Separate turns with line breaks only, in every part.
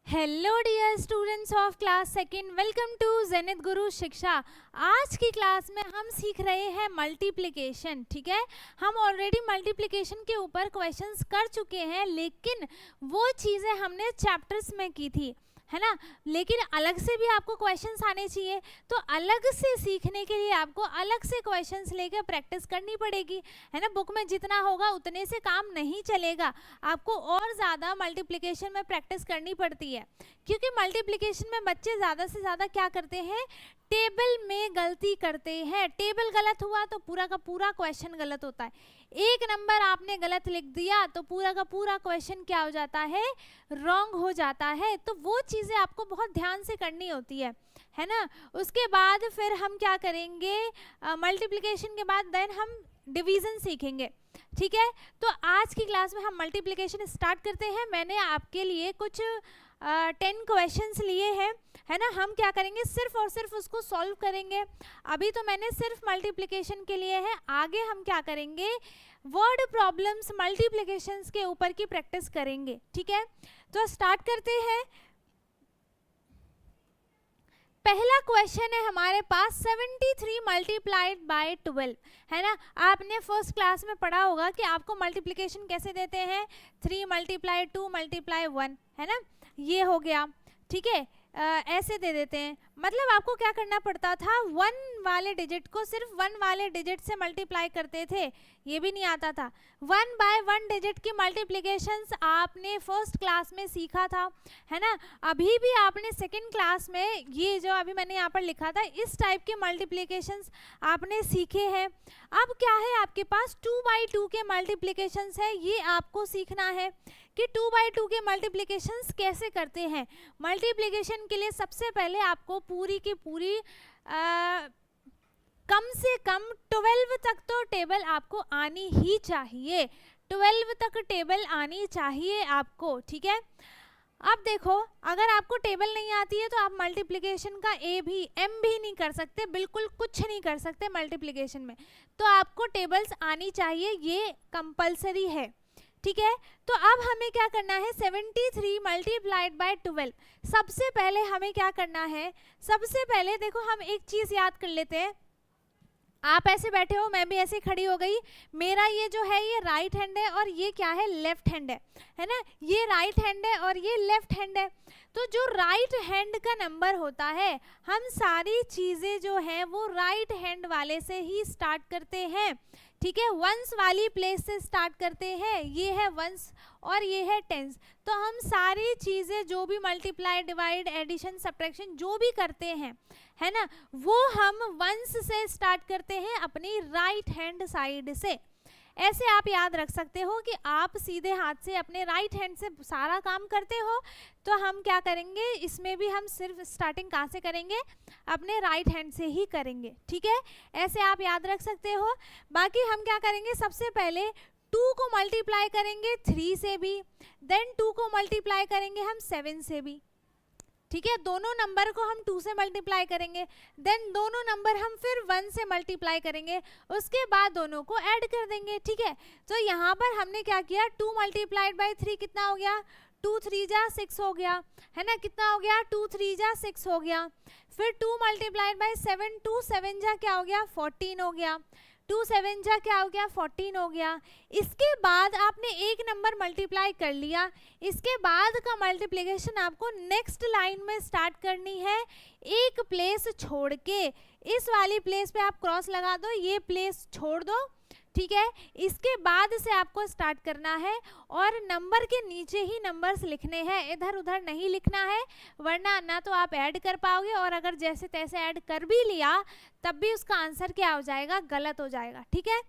Hello dear students of class second, welcome to Zenith Guru Shiksha. आज की class में हम सीख रहे हैं मल्टीप्लिकेशन। ठीक है, हम ऑलरेडी मल्टीप्लिकेशन के ऊपर क्वेश्चंस कर चुके हैं, लेकिन वो चीज़ें हमने चैप्टर्स में की थी, है ना। लेकिन अलग से भी आपको क्वेश्चंस आने चाहिए, तो अलग से सीखने के लिए आपको अलग से क्वेश्चंस लेकर प्रैक्टिस करनी पड़ेगी, है ना। बुक में जितना होगा उतने से काम नहीं चलेगा, आपको और ज़्यादा मल्टीप्लिकेशन में प्रैक्टिस करनी पड़ती है, क्योंकि मल्टीप्लिकेशन में बच्चे ज़्यादा से ज़्यादा क्या करते हैं, टेबल में गलती करते हैं। टेबल गलत हुआ तो पूरा का पूरा क्वेश्चन गलत होता है। एक नंबर आपने गलत लिख दिया तो पूरा का पूरा क्वेश्चन क्या हो जाता है, रॉन्ग हो जाता है। तो वो चीज़ें आपको बहुत ध्यान से करनी होती है ना। उसके बाद फिर हम क्या करेंगे, मल्टीप्लिकेशन के बाद देन हम डिवीज़न सीखेंगे। ठीक है, तो आज की क्लास में हम मल्टीप्लिकेशन स्टार्ट करते हैं। मैंने आपके लिए कुछ 10 क्वेश्चंस लिए हैं, है ना। हम क्या करेंगे, सिर्फ और सिर्फ उसको सॉल्व करेंगे। अभी तो मैंने सिर्फ मल्टीप्लिकेशन के लिए है, आगे हम क्या करेंगे, वर्ड प्रॉब्लम्स मल्टीप्लिकेशंस के ऊपर की प्रैक्टिस करेंगे। ठीक है, तो स्टार्ट करते हैं। पहला क्वेश्चन है हमारे पास 73 मल्टीप्लाइड बाय 12, है ना। आपने फर्स्ट क्लास में पढ़ा होगा कि आपको मल्टीप्लिकेशन कैसे देते हैं, 3 मल्टीप्लाई 2 मल्टीप्लाई 1, है ना। ये हो गया, ठीक है। ऐसे दे देते हैं, मतलब आपको क्या करना पड़ता था, 1 वाले डिजिट को सिर्फ 1 वाले डिजिट से मल्टीप्लाई करते थे, ये भी नहीं आता था। 1 बाय 1 डिजिट की मल्टीप्लिकेशंस आपने फर्स्ट क्लास में सीखा था, है ना। अभी भी आपने सेकंड क्लास में ये जो अभी मैंने यहाँ पर लिखा था, इस टाइप के मल्टीप्लिकेशंस आपने सीखे हैं। अब क्या है आपके पास, 2 बाई 2 के मल्टीप्लिकेशंस है, ये आपको सीखना है कि 2 बाई 2 के मल्टीप्लिकेशंस कैसे करते हैं। मल्टीप्लिकेशन के लिए सबसे पहले आपको पूरी की पूरी कम से कम 12 तक तो टेबल आपको आनी ही चाहिए, 12 तक टेबल आनी चाहिए आपको। ठीक है, अब देखो, अगर आपको टेबल नहीं आती है तो आप मल्टीप्लिकेशन का ए भी एम भी नहीं कर सकते, बिल्कुल कुछ नहीं कर सकते मल्टीप्लिकेशन में। तो आपको टेबल्स आनी चाहिए, ये कंपलसरी है। ठीक है, तो अब हमें क्या करना है, 73 मल्टीप्लाइड बाय 12। सबसे पहले हमें क्या करना है, सबसे पहले देखो हम एक चीज़ याद कर लेते हैं। आप ऐसे बैठे हो, मैं भी ऐसे खड़ी हो गई, मेरा ये जो है ये राइट हैंड है और ये क्या है, लेफ्ट हैंड है ना। ये राइट हैंड है और ये लेफ्ट हैंड है। तो जो राइट हैंड का नंबर होता है, हम सारी चीज़ें जो हैं वो राइट हैंड वाले से ही स्टार्ट करते हैं। ठीक है, वंस वाली प्लेस से स्टार्ट करते हैं, ये है वंस और ये है टेंस। तो हम सारी चीज़ें जो भी मल्टीप्लाई, डिवाइड, एडिशन, सब्ट्रैक्शन जो भी करते हैं, है ना, वो हम वंस से स्टार्ट करते हैं अपनी राइट हैंड साइड से। ऐसे आप याद रख सकते हो कि आप सीधे हाथ से अपने राइट हैंड से सारा काम करते हो, तो हम क्या करेंगे, इसमें भी हम सिर्फ स्टार्टिंग कहाँ से करेंगे, अपने राइट हैंड से ही करेंगे। ठीक है, ऐसे आप याद रख सकते हो। बाकी हम क्या करेंगे, सबसे पहले 2 को मल्टीप्लाई करेंगे 3 से भी, देन 2 को मल्टीप्लाई करेंगे हम 7 से भी। ठीक है, दोनों नंबर को हम 2 से मल्टीप्लाई करेंगे, देन दोनों नंबर हम फिर 1 से मल्टीप्लाई करेंगे, उसके बाद दोनों को ऐड कर देंगे। ठीक है, तो यहाँ पर हमने क्या किया, 2 मल्टीप्लाइड बाई 3 कितना हो गया, 2 3 जा 6 हो गया, है ना। कितना हो गया, 2 3 जा 6 हो गया। फिर 2 मल्टीप्लाइड बाई 7, 2 7 जा क्या हो गया, 14 हो गया। 2 7 जा क्या हो गया, 14 हो गया। इसके बाद आपने एक नंबर मल्टीप्लाई कर लिया, इसके बाद का मल्टीप्लिकेशन आपको नेक्स्ट लाइन में स्टार्ट करनी है, एक प्लेस छोड़ के। इस वाली प्लेस पे आप क्रॉस लगा दो, ये प्लेस छोड़ दो। ठीक है, इसके बाद से आपको स्टार्ट करना है और नंबर के नीचे ही नंबर्स लिखने हैं, इधर उधर नहीं लिखना है, वरना ना तो आप ऐड कर पाओगे, और अगर जैसे तैसे ऐड कर भी लिया तब भी उसका आंसर क्या हो जाएगा, गलत हो जाएगा। ठीक है,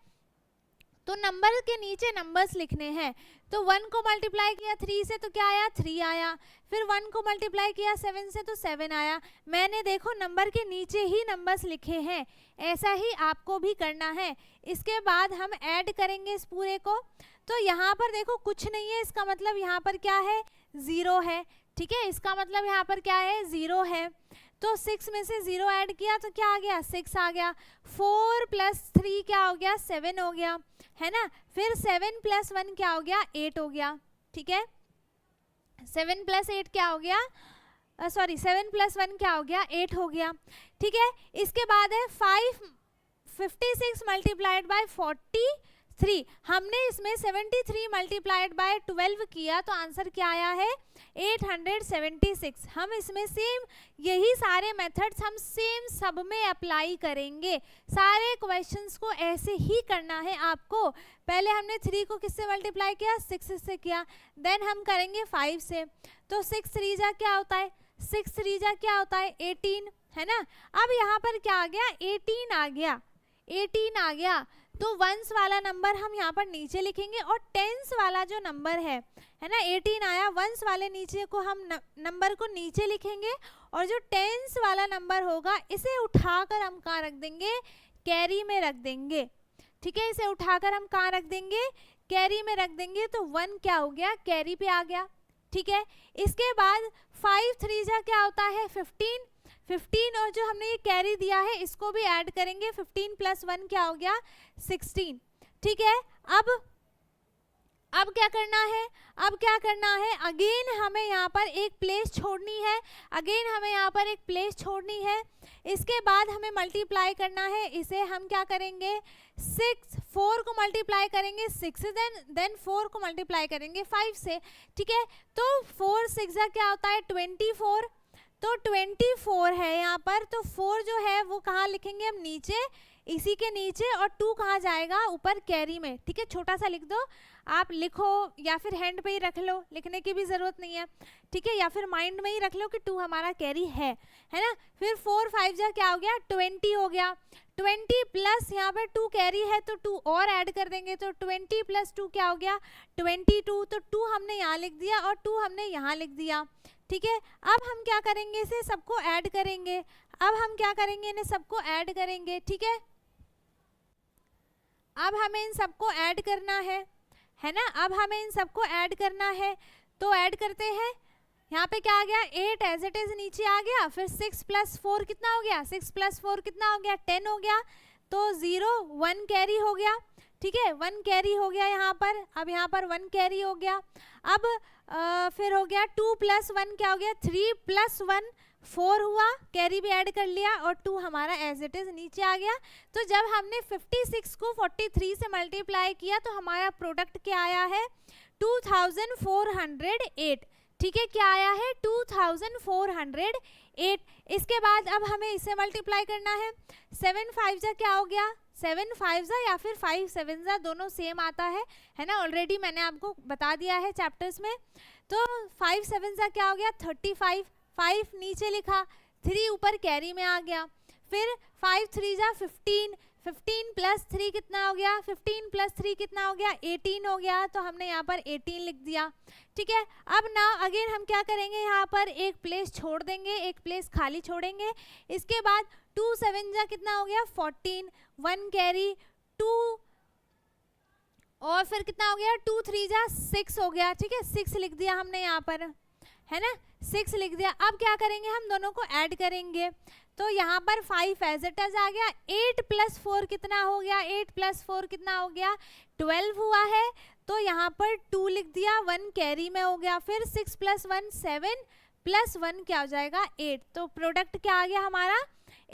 तो नंबर के नीचे नंबर्स लिखने हैं। तो 1 को मल्टीप्लाई किया 3 से तो क्या आया, 3 आया। फिर 1 को मल्टीप्लाई किया 7 से तो 7 आया। मैंने देखो नंबर के नीचे ही नंबर्स लिखे हैं, ऐसा ही आपको भी करना है। इसके बाद हम ऐड करेंगे इस पूरे को, तो यहाँ पर देखो कुछ नहीं है, इसका मतलब यहाँ पर क्या है, 0 है। ठीक है, इसका मतलब यहाँ पर क्या है, 0 है। तो 6 में से 0 ऐड किया तो क्या आ गया, 6 आ गया। 4 + 3 क्या हो गया, 7 हो गया, है ना। फिर 7 + 1 क्या हो गया, 8 हो गया। ठीक है, 7 + 8 क्या हो गया, सॉरी 7 + 1 क्या हो गया, 8 हो गया। ठीक है, इसके बाद है 56 मल्टीप्लाइड बाय 43। हमने इसमें 73 मल्टीप्लाइड बाय 12 किया तो आंसर क्या आया है, 876। हम इसमें सेम यही सारे मेथड्स हम सेम सब में अप्लाई करेंगे। सारे क्वेश्चंस को ऐसे ही करना है आपको। पहले हमने 3 को किससे मल्टीप्लाई किया, 6 से किया, देन हम करेंगे 5 से। तो 6 3 जा क्या होता है, 6 3 जा क्या होता है, 18 है ना। अब यहाँ पर क्या आ गया, 18 आ गया, 18 आ गया। तो वंस वाला नंबर हम यहाँ पर नीचे लिखेंगे और टेंस वाला जो नंबर है ना, 18 आया, वंस वाले नीचे को हम नंबर को नीचे लिखेंगे और जो टेंस वाला नंबर होगा इसे उठाकर हम कहाँ रख देंगे, कैरी में रख देंगे। ठीक है, इसे उठाकर हम कहाँ रख देंगे, कैरी में रख देंगे। तो 1 क्या हो गया, कैरी पे आ गया। ठीक है, इसके बाद 5 3 जा क्या होता है, 15 और जो हमने ये कैरी दिया है इसको भी ऐड करेंगे, 15 + 1 क्या हो गया, 16। ठीक है, अब क्या करना है, अब क्या करना है, अगेन हमें यहाँ पर एक प्लेस छोड़नी है, अगेन हमें यहाँ पर एक प्लेस छोड़नी है। इसके बाद हमें मल्टीप्लाई करना है, इसे हम क्या करेंगे, 4 को मल्टीप्लाई करेंगे 6 से, देन 4 को मल्टीप्लाई करेंगे 5 से। ठीक है, तो 4 6 जा क्या होता है, 24। तो 24 है यहाँ पर, तो 4 जो है वो कहाँ लिखेंगे हम, नीचे, इसी के नीचे, और 2 कहाँ जाएगा, ऊपर कैरी में। ठीक है, छोटा सा लिख दो, आप लिखो या फिर हैंड पे ही रख लो, लिखने की भी ज़रूरत नहीं है। ठीक है, या फिर माइंड में ही रख लो कि 2 हमारा कैरी है ना। फिर 4 5 जा क्या हो गया, 20 हो गया। 20 प्लस यहाँ पर 2 कैरी है तो 2 और ऐड कर देंगे, तो 20 + 2 क्या हो गया, 22। तो 2 हमने यहाँ लिख दिया और 2 हमने यहाँ लिख दिया। ठीक है, अब हम क्या करेंगे, इसे सबको ऐड करेंगे। अब हम क्या करेंगे, इन्हें सबको ऐड करेंगे। ठीक है, अब हमें इन सबको ऐड करना है ना। अब हमें इन सबको ऐड करना है, तो ऐड करते हैं। यहाँ पे क्या आ गया, 8 एज इट इज नीचे आ गया। फिर 6 + 4 कितना हो गया, 6 + 4 कितना हो गया, 10 हो गया। तो 0 1 कैरी हो गया। ठीक है, 1 कैरी हो गया यहाँ पर। अब यहाँ पर 1 कैरी हो गया। अब फिर हो गया 2 + 1 क्या हो गया, 3 + 1 4 हुआ, कैरी भी ऐड कर लिया और 2 हमारा एज इट इज नीचे आ गया। तो जब हमने 56 को 43 से मल्टीप्लाई किया तो हमारा प्रोडक्ट क्या आया है, 2408। ठीक है, क्या आया है, 2408। इसके बाद अब हमें इसे मल्टीप्लाई करना है। 7 5 जा क्या हो गया, 7 5 जा या फिर 5 7 जा, दोनों सेम आता है ना। ऑलरेडी मैंने आपको बता दिया है चैप्टर्स में। तो 5 7 जा क्या हो गया, 35। 5 नीचे लिखा, 3 ऊपर कैरी में आ गया। फिर 5 3 जा 15 + 3 कितना हो गया, 15 + 3 कितना हो गया, 18 हो गया। तो हमने यहाँ पर 18 लिख दिया। ठीक है, अब ना अगेन हम क्या करेंगे, यहाँ पर एक प्लेस छोड़ देंगे, एक प्लेस खाली छोड़ेंगे। इसके बाद 2 7 जा कितना हो गया, 14, 1 कैरी 2, और फिर कितना हो गया, 2 3 जा 6 हो गया। ठीक है, 6 लिख दिया हमने यहाँ पर, है ना, 6 लिख दिया। अब क्या करेंगे, हम दोनों को ऐड करेंगे। तो यहाँ पर 5 एज इट इज आ गया। 8 + 4 कितना हो गया, 8 + 4 कितना हो गया, 12 हुआ है। तो यहाँ पर 2 लिख दिया, 1 कैरी में हो गया। फिर 6 + 1 7 + 1 क्या हो जाएगा, 8। तो प्रोडक्ट क्या आ गया हमारा,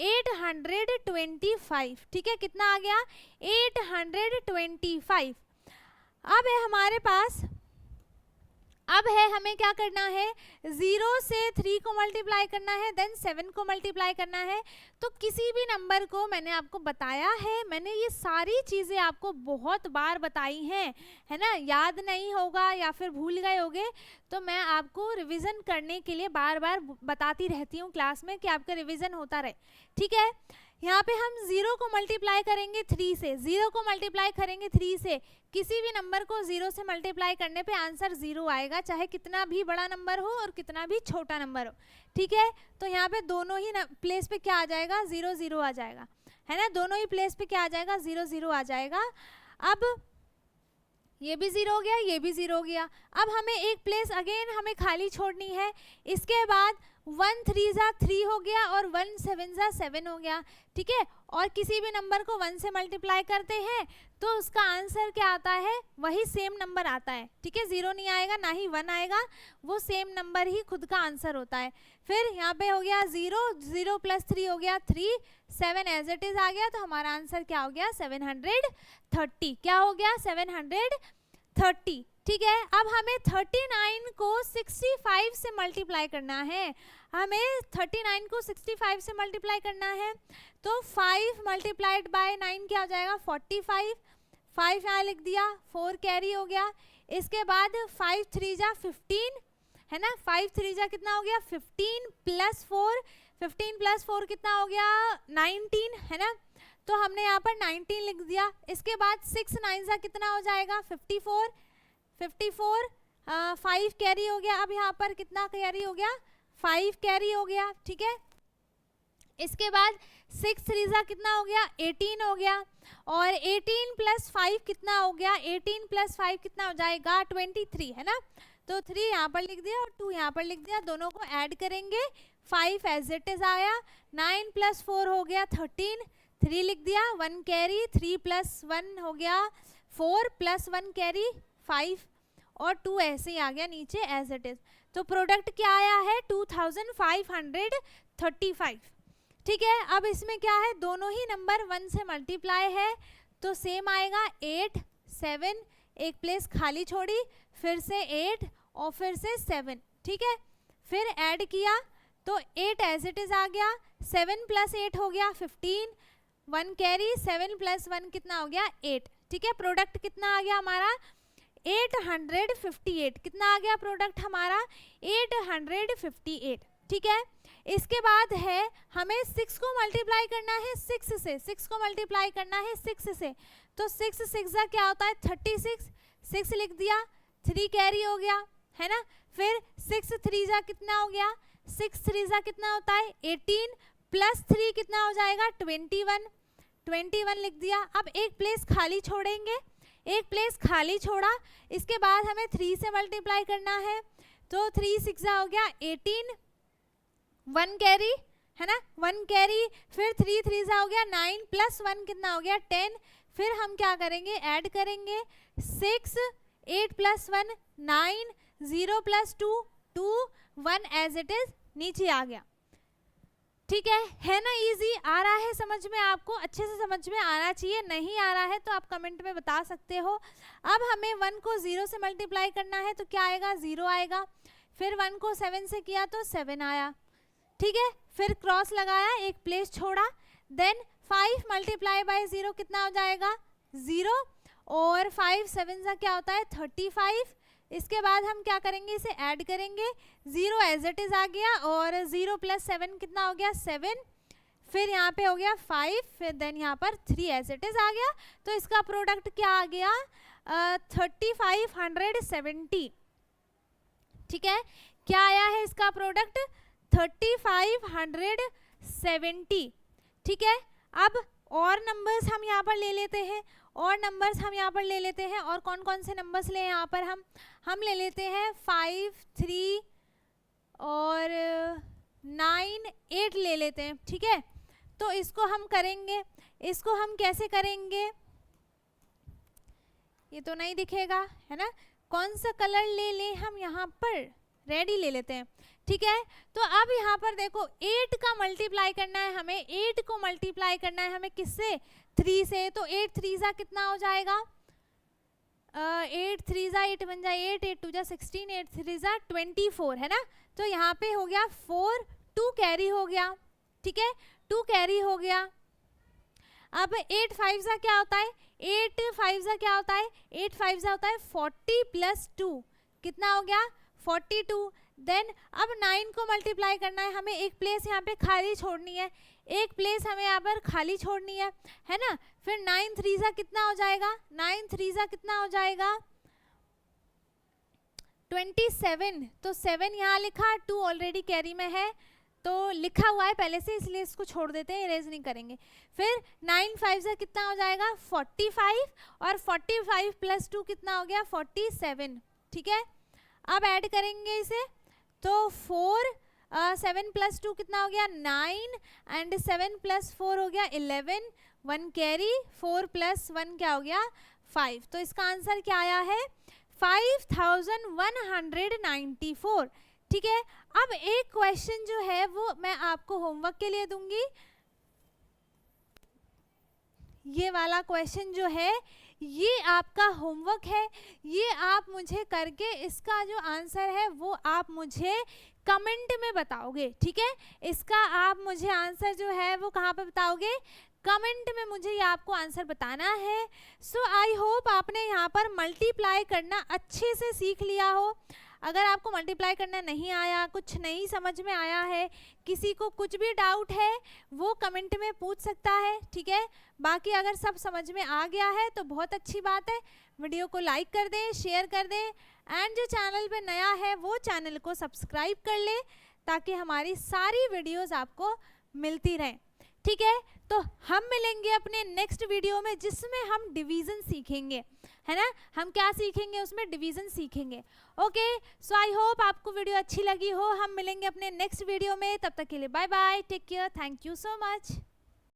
825। ठीक है, कितना आ गया, 825। अब है हमारे पास, अब है हमें क्या करना है, 0 से 3 को मल्टीप्लाई करना है, देन 7 को मल्टीप्लाई करना है। तो किसी भी नंबर को मैंने आपको बताया है, मैंने ये सारी चीज़ें आपको बहुत बार बताई हैं, है ना। याद नहीं होगा या फिर भूल गए होगे तो मैं आपको रिवीजन करने के लिए बार बार बताती रहती हूँ क्लास में कि आपका रिवीजन होता रहे। ठीक है, यहाँ पे हम 0 को मल्टीप्लाई करेंगे 3 से, 0 को मल्टीप्लाई करेंगे 3 से। किसी भी नंबर को 0 से मल्टीप्लाई करने पे आंसर 0 आएगा, चाहे कितना भी बड़ा नंबर हो और कितना भी छोटा नंबर हो। ठीक है, तो यहाँ पे दोनों ही प्लेस पे क्या आ जाएगा, 0 0 आ जाएगा, है ना। दोनों ही प्लेस पे क्या आ जाएगा, 0 0 आ जाएगा। अब ये भी 0 हो गया, ये भी 0 हो गया। अब हमें एक प्लेस अगेन हमें खाली छोड़नी है। इसके बाद 1 3 जा 3 हो गया और 1 7 जा 7 हो गया। ठीक है, और किसी भी नंबर को 1 से मल्टीप्लाई करते हैं तो उसका आंसर क्या आता है, वही सेम नंबर आता है, ठीक है, 0 नहीं आएगा ना ही 1 आएगा, वो सेम नंबर ही खुद का आंसर होता है। फिर यहाँ पे हो गया 0, 0 + 3 हो गया 3, 7 एज इट इज आ गया, तो हमारा आंसर क्या हो गया 730, क्या हो गया 730, ठीक है। अब हमें 39 को 65 से मल्टीप्लाई करना है, हमें 39 को 65 से मल्टीप्लाई करना है, तो 5 × 9 क्या हो जाएगा 45, 5 यहाँ लिख दिया, 4 कैरी हो गया, इसके बाद 5 3 जा 15 है ना, 5 3 जा कितना हो गया 15 + 4, 15 + 4 कितना हो गया 19 है ना, तो हमने यहाँ पर 19 लिख दिया। इसके बाद 6 9 जा कितना हो जाएगा 54, 54 5 कैरी हो गया, अब यहाँ पर कितना कैरी हो गया 5 कैरी हो गया, ठीक है। इसके बाद 6 3 जा कितना हो गया 18 हो गया, और 18 + 5 कितना हो गया 18 + 5 कितना हो जाएगा 23 है ना, तो 3 यहाँ पर लिख दिया और 2 यहाँ पर लिख दिया, दोनों को ऐड करेंगे 5 एज इट इज आया, 9 + 4 हो गया 13, 3 लिख दिया, 1 कैरी, 3 + 1 हो गया 4 + 1 कैरी 5, और 2 ऐसे ही आ गया नीचे एज इट इज। तो प्रोडक्ट क्या आया है 2535, ठीक है। अब इसमें क्या है, दोनों ही नंबर 1 से मल्टीप्लाई है, तो सेम आएगा 8 7, एक प्लेस खाली छोड़ी, फिर से 8 और फिर से 7, ठीक है। फिर ऐड किया तो 8 एज इट इज आ गया, 7 + 8 हो गया 15, 1 कैरी, 7 + 1 कितना हो गया 8, ठीक है। प्रोडक्ट कितना आ गया हमारा 858, कितना आ गया प्रोडक्ट हमारा 858, ठीक है। इसके बाद है हमें 6 को मल्टीप्लाई करना है 6 से, 6 को मल्टीप्लाई करना है 6 से, तो 6 6 जा क्या होता है 36, 6 लिख दिया, 3 कैरी हो गया है ना, फिर 6 3 जा कितना हो गया 6 3 जा कितना होता है 18 + 3 कितना हो जाएगा 21, 21 लिख दिया। अब एक प्लेस खाली छोड़ेंगे, एक प्लेस खाली छोड़ा, इसके बाद हमें 3 से मल्टीप्लाई करना है, तो 3 6 हो गया 18, 1 कैरी है ना, 1 कैरी, फिर 3 3 हो गया 9 + 1 कितना हो गया 10, फिर हम क्या करेंगे ऐड करेंगे 6, 8 + 1 9, 0 + 2 2, 1 एज इट इज नीचे आ गया, ठीक है ना। इजी आ रहा है समझ में, आपको अच्छे से समझ में आना चाहिए, नहीं आ रहा है तो आप कमेंट में बता सकते हो। अब हमें 1 को 0 से मल्टीप्लाई करना है, तो क्या आएगा 0 आएगा, फिर 1 को 7 से किया तो 7 आया, ठीक है। फिर क्रॉस लगाया, एक प्लेस छोड़ा, देन 5 × 0 कितना हो जाएगा 0, और 5 7 जा क्या होता है 35, इसके बाद हम क्या करेंगे इसे ऐड करेंगे, 0 एज इट इज आ गया, और 0 + 7 कितना हो गया 7, फिर यहाँ पे हो गया 5, फिर देन यहाँ पर 3 एज इट इज आ गया, तो इसका प्रोडक्ट क्या आ गया 3570, ठीक है। क्या आया है इसका प्रोडक्ट 3570, ठीक है। अब और नंबर्स हम यहाँ पर ले लेते हैं, और नंबर्स हम यहाँ पर ले लेते हैं, और कौन कौन से नंबर्स ले यहाँ पर हम ले लेते हैं 5 3 और 9 8 ले लेते हैं, ठीक है। तो इसको हम करेंगे, इसको हम कैसे करेंगे, ये तो नहीं दिखेगा है ना, कौन सा कलर ले लें हम यहाँ पर, रेडी ले लेते हैं, ठीक है। तो अब यहाँ पर देखो 8 का मल्टीप्लाई करना है हमें, 8 को मल्टीप्लाई करना है हमें किससे 3 से, तो 8 3 जा कितना हो जाएगा 8 3 जा 8 1 जा 8, 8 2 जा 16, 8 3 जा 24 है ना, तो यहाँ पे हो गया 4, 2 कैरी हो गया, ठीक है, 2 कैरी हो गया। अब 8 5 जा क्या होता है 8 5 जा क्या होता है 8 5 जा होता है 40 + 2 कितना हो गया 42, देन अब 9 को मल्टीप्लाई करना है हमें, एक प्लेस यहाँ पे खाली छोड़नी है, एक प्लेस हमें यहाँ पर खाली छोड़नी है ना, फिर 9 3 जा कितना हो जाएगा 9 3 जा कितना हो जाएगा 27, तो 7 यहाँ लिखा, 2 ऑलरेडी कैरी में है तो लिखा हुआ है पहले से, इसलिए इसको छोड़ देते हैं, इरेज नहीं करेंगे। फिर 9 5 जा कितना हो जाएगा 45, और 45 + 2 कितना हो गया 47, ठीक है। अब ऐड करेंगे इसे, तो 4 7 + 2 कितना हो गया 9 एंड 7 + 4 हो गया 11, 1 कैरी, 4 + 1 क्या हो गया 5। तो इसका आंसर क्या आया है 5194। ठीक है, अब एक क्वेश्चन जो है वो मैं आपको होमवर्क के लिए दूंगी। ये वाला क्वेश्चन जो है ये आपका होमवर्क है, ये आप मुझे करके इसका जो आंसर है वो आप मुझे कमेंट में बताओगे। ठीक है, इसका आप मुझे आंसर जो है वो कहाँ पे बताओगे, कमेंट में मुझे ये आपको आंसर बताना है। सो आई होप आपने यहाँ पर मल्टीप्लाई करना अच्छे से सीख लिया हो। अगर आपको मल्टीप्लाई करना नहीं आया, कुछ नहीं समझ में आया है, किसी को कुछ भी डाउट है वो कमेंट में पूछ सकता है। ठीक है, बाकी अगर सब समझ में आ गया है तो बहुत अच्छी बात है। वीडियो को लाइक कर दें, शेयर कर दें एंड जो चैनल पे नया है वो चैनल को सब्सक्राइब कर ले ताकि हमारी सारी वीडियोस आपको मिलती रहें। ठीक है, तो हम मिलेंगे अपने नेक्स्ट वीडियो में जिसमें हम डिवीज़न सीखेंगे, है ना। हम क्या सीखेंगे उसमें, डिवीज़न सीखेंगे। ओके, सो आई होप आपको वीडियो अच्छी लगी हो। हम मिलेंगे अपने नेक्स्ट वीडियो में, तब तक के लिए bye bye, take care, thank you so much.